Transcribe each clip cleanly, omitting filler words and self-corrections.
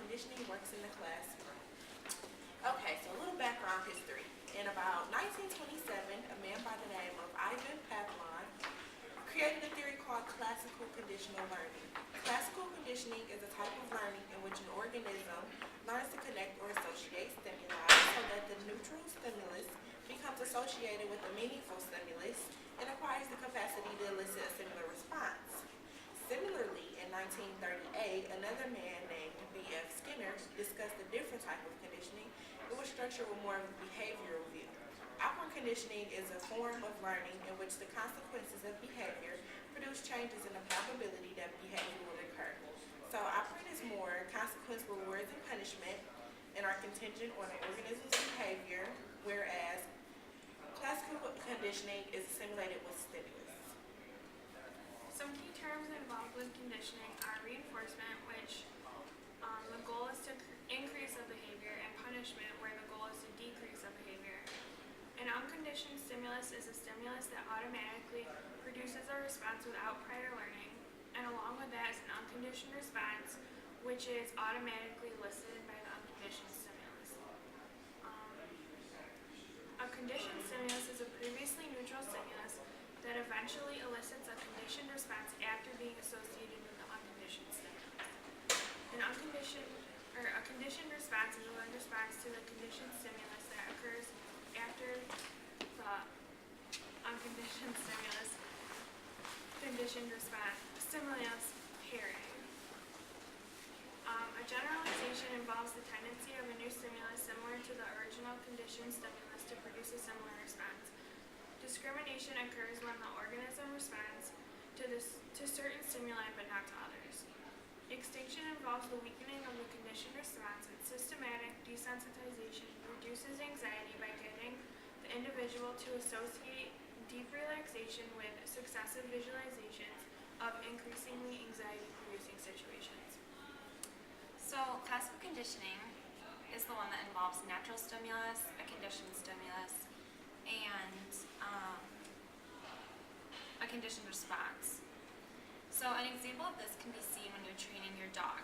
conditioning works in the classroom. Okay, so a little background history. In about 1927, a man by the name of Ivan Pavlov created a theory called classical conditional learning. Classical conditioning is a type of learning in which an organism learns to connect or associate stimuli so that the neutral stimulus becomes associated with a meaningful stimulus and acquires the capacity to elicit a similar response. Similarly, in 1938, another man named B.F. Skinner discussed a different type of conditioning in which structure was more of a behavioral view. Operant conditioning is a form of learning in which the consequences of behavior produce changes in the probability that behavior will occur. So operant is more consequence, rewards, and punishment and are contingent on an organism's behavior, whereas classical conditioning is simulated with stimulus. Some key terms involved with conditioning are reinforcement, which the goal is to increase a behavior, and punishment, where the goal is to decrease a behavior. An unconditioned stimulus is a stimulus that automatically produces a response without prior learning, and along with that is an unconditioned response, which is automatically elicited by the unconditioned stimulus. A conditioned stimulus is a previously neutral stimulus that eventually elicits a conditioned response after being associated with the unconditioned stimulus. A conditioned response is a learned response to the conditioned stimulus that occurs after the unconditioned stimulus. Conditioned response stimulus pairing. A generalization involves the tendency of a new stimulus similar to the original conditioned stimulus to produce a similar response. Discrimination occurs when the organism responds to certain stimuli but not to others. Extinction involves the weakening of the conditioned response, and systematic desensitization reduces anxiety by getting the individual to associate deep relaxation with successive visualizations of increasingly anxiety-producing situations. So classical conditioning is the one that involves natural stimulus, a conditioned stimulus, and a conditioned response. So an example of this can be seen when you're training your dog.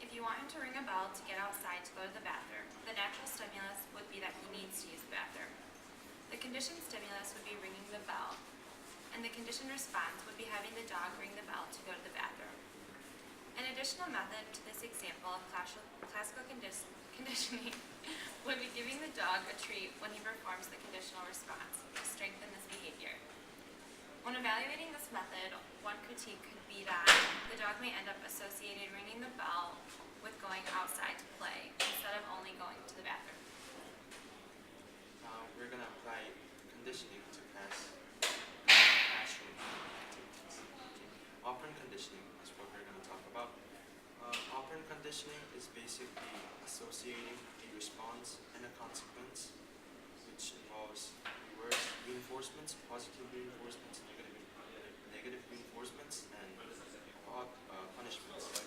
If you want him to ring a bell to get outside to go to the bathroom, the natural stimulus would be that he needs to use the bathroom. The conditioned stimulus would be ringing the bell, and the conditioned response would be having the dog ring the bell to go to the bathroom. An additional method to this example of classical conditioning would be giving the dog a treat when he performs the conditional response to strengthen this behavior. When evaluating this method, one critique could be that the dog may end up associating ringing the bell with going outside to play instead of only going to the bathroom. Now we're going to apply conditioning to classroom activities. Operant conditioning is what we're going to talk about. Operant conditioning is basically associating a response and a consequence, which involves reinforcements, positive reinforcements, negative reinforcements, and punishments.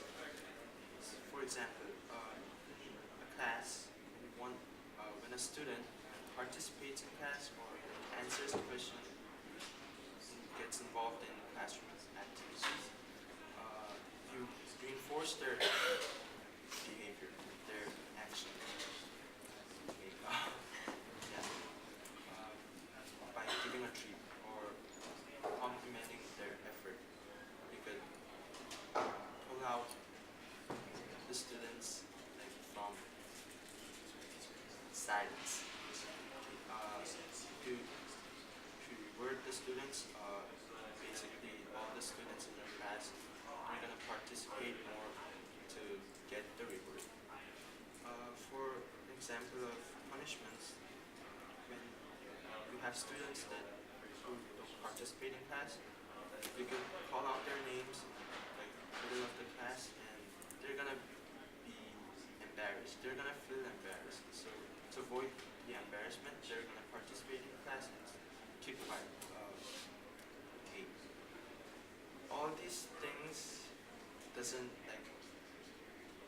For example, a class, when a student participates in class or answers a question, gets involved in classroom activities, you reinforce their behavior, their action. By giving a treat or complimenting their effort. You could pull out the students from silence. To reward the students, basically all the students in their class are going to participate more to get the reward. For example of punishments, when you have students who don't participate in class, you can call out their names like middle of the class, and they're gonna be embarrassed. They're gonna feel embarrassed. So to avoid the embarrassment, they're gonna participate in class and keep quiet. Okay. All these things doesn't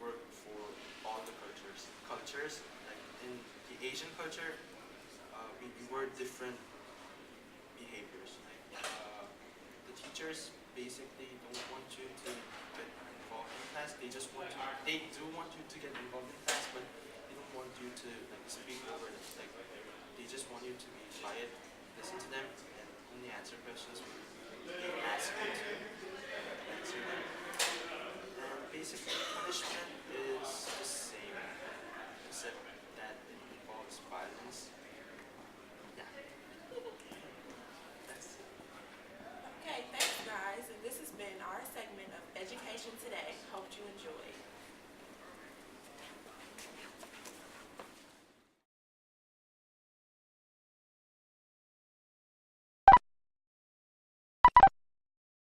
work for all the cultures. Like in the Asian culture, we reward different behaviors. The teachers basically don't want you to get involved in class. they do want you to get involved in class, but they don't want you to like speak over them. Like they just want you to be quiet, listen to them, and only answer questions when they ask you to answer them. And basically, punishment is the same, except that it involves violence. Yeah. That's Okay, thanks guys, and this has been our segment of Education Today. Hope you enjoyed.